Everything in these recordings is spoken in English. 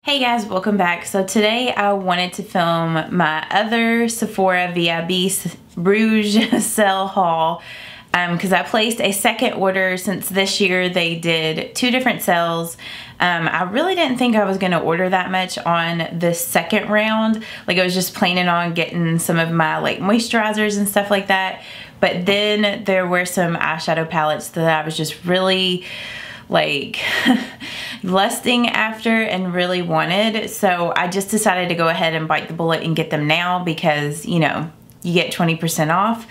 Hey guys, welcome back. So today I wanted to film my other Sephora VIB Rouge Sale haul because I placed a second order since this year they did 2 different sales. I really didn't think I was going to order that much on this second round. Like I was just planning on getting some of my like moisturizers and stuff like that. But then there were some eyeshadow palettes that I was just really like lusting after and really wanted, so I just decided to go ahead and bite the bullet and get them now because, you know, you get 20% off.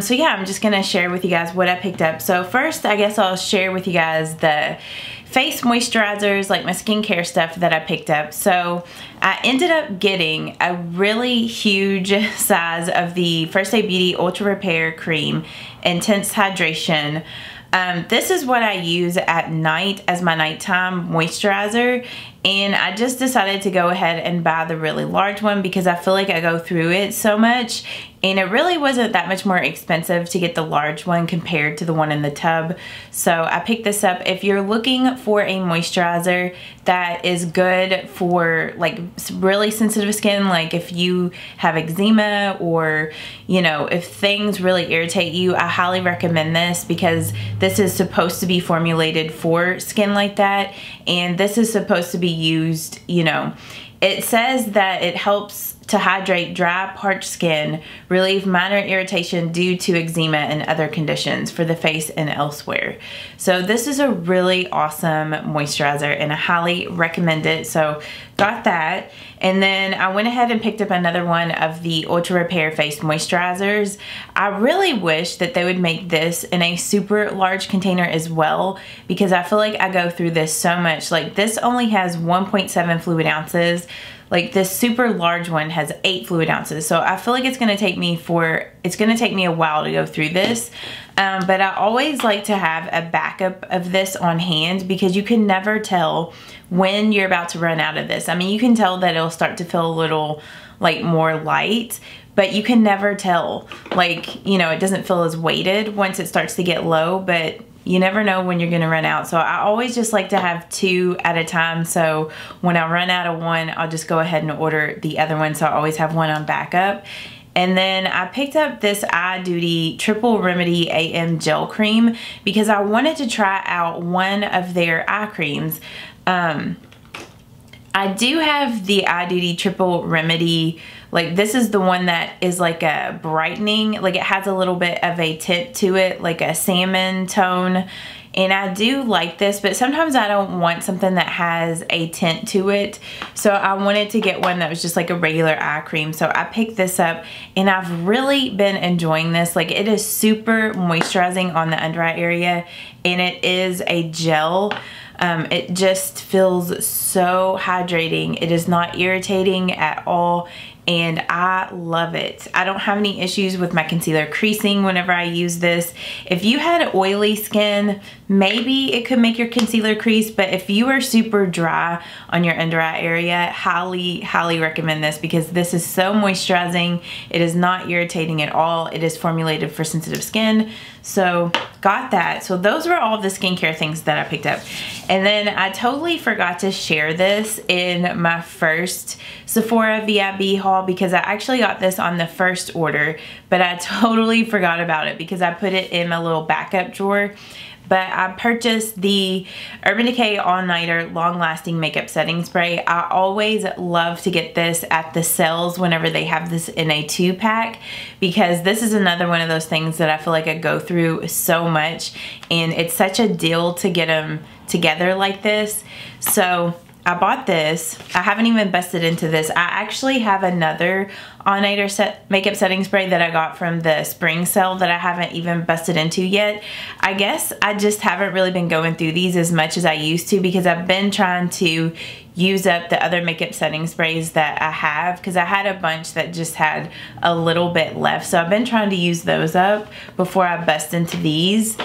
So yeah, I'm just gonna share with you guys what I picked up. So first, I guess I'll share with you guys the face moisturizers, like my skincare stuff that I picked up. So I ended up getting a really huge size of the First Aid Beauty Ultra Repair Cream Intense Hydration. This is what I use at night as my nighttime moisturizer, and I just decided to go ahead and buy the really large one because I feel like I go through it so much, and it really wasn't that much more expensive to get the large one compared to the one in the tub. So I picked this up. If you're looking for a moisturizer that is good for like really sensitive skin, like if you have eczema or, you know, if things really irritate you, I highly recommend this because this is supposed to be formulated for skin like that, and this is supposed to be used, you know, it says that it helps to hydrate dry, parched skin, relieve minor irritation due to eczema and other conditions for the face and elsewhere. So this is a really awesome moisturizer and I highly recommend it. So got that, and then I went ahead and picked up another one of the Ultra Repair Face Moisturizers. I really wish that they would make this in a super large container as well because I feel like I go through this so much. Like this only has 1.7 fluid ounces. Like this super large one has 8 fluid ounces. So I feel like it's gonna take me a while to go through this. But I always like to have a backup of this on hand because you can never tell when you're about to run out of this. I mean, you can tell that it'll start to feel a little like more light, but you can never tell. Like, you know, it doesn't feel as weighted once it starts to get low, but you never know when you're gonna run out. So I always just like to have 2 at a time. So when I run out of one, I'll just go ahead and order the other one. So I always have one on backup. And then I picked up this Eye Duty Triple Remedy AM Gel Cream because I wanted to try out one of their eye creams. I do have the Eye Duty Triple Remedy, like this is the one that is like a brightening, like it has a little bit of a tint to it, like a salmon tone. And I do like this, but sometimes I don't want something that has a tint to it. So I wanted to get one that was just like a regular eye cream. So I picked this up and I've really been enjoying this. Like it is super moisturizing on the under eye area and it is a gel. It just feels so hydrating. It is not irritating at all and I love it. I don't have any issues with my concealer creasing whenever I use this. If you had oily skin, maybe it could make your concealer crease, but if you are super dry on your under eye area, highly recommend this because this is so moisturizing. It is not irritating at all. It is formulated for sensitive skin. So got that. So those were all the skincare things that I picked up. And then I totally forgot to share this in my first Sephora VIB haul because I actually got this on the first order, but I totally forgot about it because I put it in my little backup drawer. But I purchased the Urban Decay All Nighter Long Lasting Makeup Setting Spray. I always love to get this at the sales whenever they have this in a 2-pack because this is another one of those things that I feel like I go through so much and it's such a deal to get them together like this. So I bought this. I haven't even busted into this. I actually have another All Nighter makeup setting spray that I got from the spring sale that I haven't even busted into yet. I guess I just haven't really been going through these as much as I used to because I've been trying to use up the other makeup setting sprays that I have because I had a bunch that just had a little bit left. So I've been trying to use those up before I bust into these.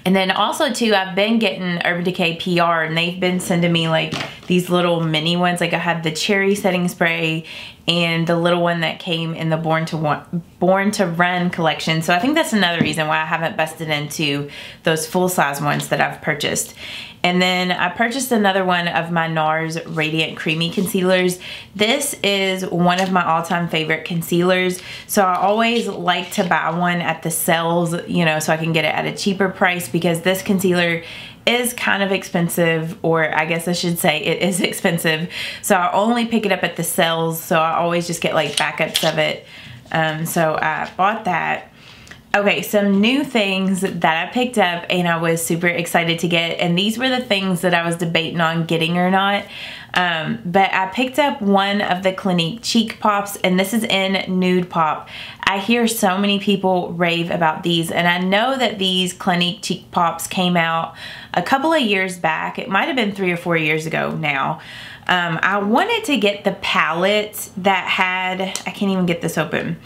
And then also too, I've been getting Urban Decay PR and they've been sending me like these little mini ones. Like I had the cherry setting spray and the little one that came in the Born to Run collection. So I think that's another reason why I haven't busted into those full-size ones that I've purchased. And then I purchased another one of my NARS Radiant Creamy Concealers. This is one of my all-time favorite concealers. So I always like to buy one at the sales, you know, so I can get it at a cheaper price, because this concealer is kind of expensive, or I guess I should say it is expensive. So I only pick it up at the sales, so I always just get like backups of it. So I bought that. Okay, some new things that I picked up and I was super excited to get, and these were the things that I was debating on getting or not. But I picked up one of the Clinique Cheek Pops, and this is in Nude Pop. I hear so many people rave about these, and I know that these Clinique Cheek Pops came out a couple of years back. It might have been 3 or 4 years ago now. I wanted to get the palette that had, I can't even get this open,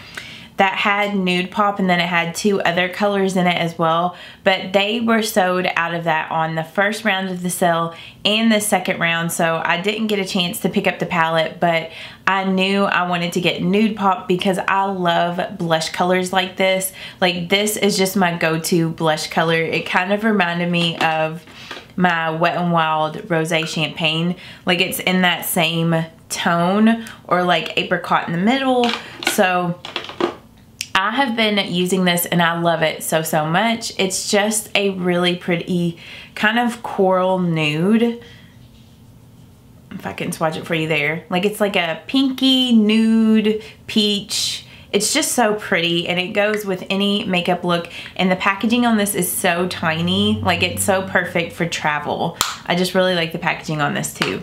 that had Nude Pop, and then it had 2 other colors in it as well, but they were sold out of that on the first round of the sale and the second round, so I didn't get a chance to pick up the palette, but I knew I wanted to get Nude Pop because I love blush colors like this. Like, this is just my go-to blush color. It kind of reminded me of my Wet n Wild Rosé Champagne. Like, it's in that same tone, or like apricot in the middle. So I have been using this and I love it so much. It's just a really pretty kind of coral nude. If I can swatch it for you there. Like, it's like a pinky nude peach. It's just so pretty, and it goes with any makeup look, and the packaging on this is so tiny. Like, it's so perfect for travel. I just really like the packaging on this too.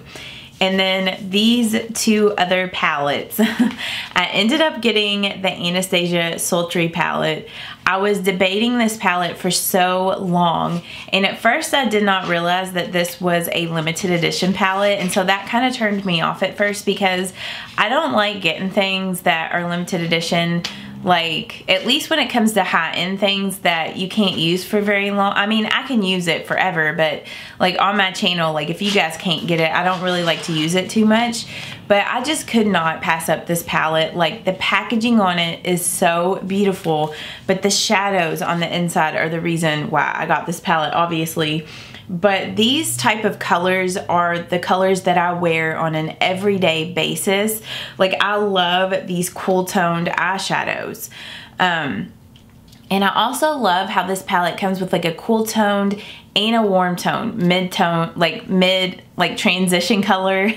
And then these 2 other palettes. I ended up getting the Anastasia Sultry palette. I was debating this palette for so long, and at first I did not realize that this was a limited edition palette, and so that kind of turned me off at first, because I don't like getting things that are limited edition. Like, at least when it comes to high-end things that you can't use for very long. I mean, I can use it forever, but like on my channel, like if you guys can't get it, I don't really like to use it too much. But I just could not pass up this palette. Like, the packaging on it is so beautiful, but the shadows on the inside are the reason why I got this palette, obviously. But these type of colors are the colors that I wear on an everyday basis. Like, I love these cool toned eyeshadows. And I also love how this palette comes with like a cool toned and a warm tone, mid-tone, like transition color.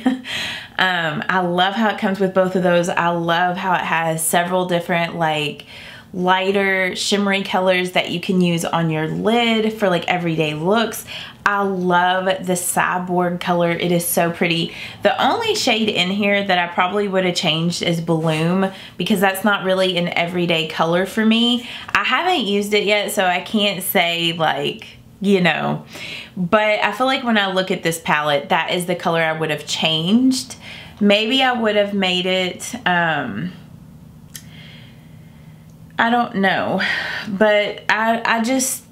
I love how it comes with both of those. I love how it has several different like lighter shimmery colors that you can use on your lid for like everyday looks. I love the cyborg color. It is so pretty. The only shade in here that I probably would have changed is Bloom, because that's not really an everyday color for me. I haven't used it yet, so I can't say like, you know, but I feel like when I look at this palette, that is the color I would have changed. Maybe I would have made it, I don't know, but I just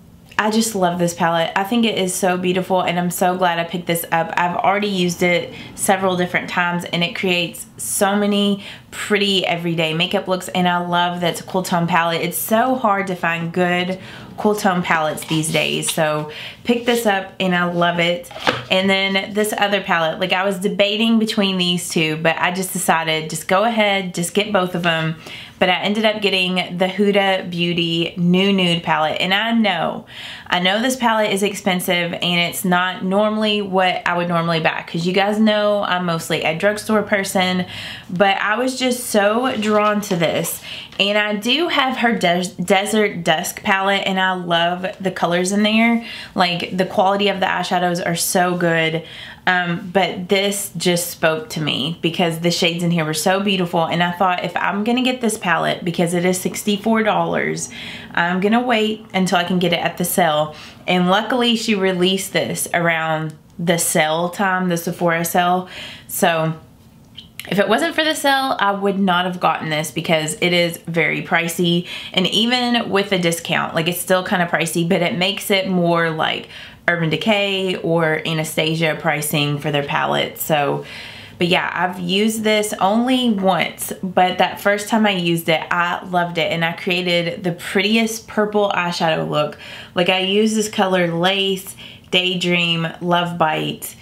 love this palette. I think it is so beautiful, and I'm so glad I picked this up. I've already used it several different times, and it creates so many pretty everyday makeup looks, and I love that it's a cool tone palette. It's so hard to find good cool tone palettes these days, so pick this up and I love it. And then this other palette, like I was debating between these 2, but I just decided just go ahead, just get both of them. But I ended up getting the Huda Beauty New Nude palette, and I know this palette is expensive, and it's not normally what I would normally buy, because you guys know I'm mostly a drugstore person, but I was just so drawn to this. And I do have her Desert Dusk palette, and I love the colors in there. Like, the quality of the eyeshadows are so good. But this just spoke to me because the shades in here were so beautiful, and I thought, if I'm gonna get this palette, because it is $64, I'm gonna wait until I can get it at the sale. And luckily she released this around the sale time, the Sephora sale. So if it wasn't for the sale, I would not have gotten this, because it is very pricey, and even with a discount, like, it's still kind of pricey, but it makes it more like Urban Decay or Anastasia pricing for their palettes. So, but yeah, I've used this only once, but that first time I used it, I loved it, and I created the prettiest purple eyeshadow look. Like, I used this color Lace, Daydream, Love Bite,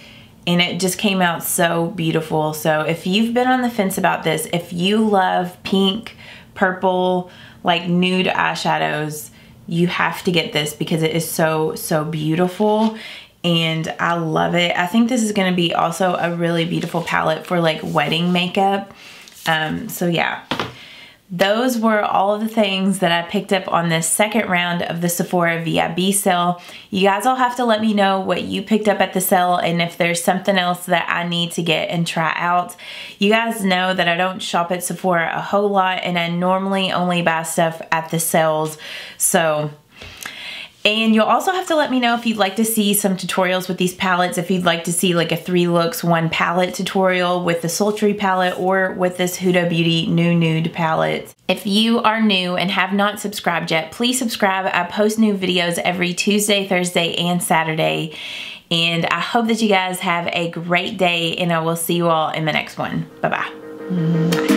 and it just came out so beautiful. So if you've been on the fence about this, if you love pink, purple, like nude eyeshadows, you have to get this because it is so, so beautiful. And I love it. I think this is going to be also a really beautiful palette for like wedding makeup. So yeah, those were all of the things that I picked up on this second round of the Sephora VIB sale. You guys all have to let me know what you picked up at the sale and if there's something else that I need to get and try out. You guys know that I don't shop at Sephora a whole lot, and I normally only buy stuff at the sales. So, and you'll also have to let me know if you'd like to see some tutorials with these palettes, if you'd like to see like a 3 looks 1 palette tutorial with the Sultry palette or with this Huda Beauty new nude palette. If you are new and have not subscribed yet, please subscribe. I post new videos every Tuesday, Thursday, and Saturday. And I hope that you guys have a great day, and I will see you all in the next one. Bye-bye.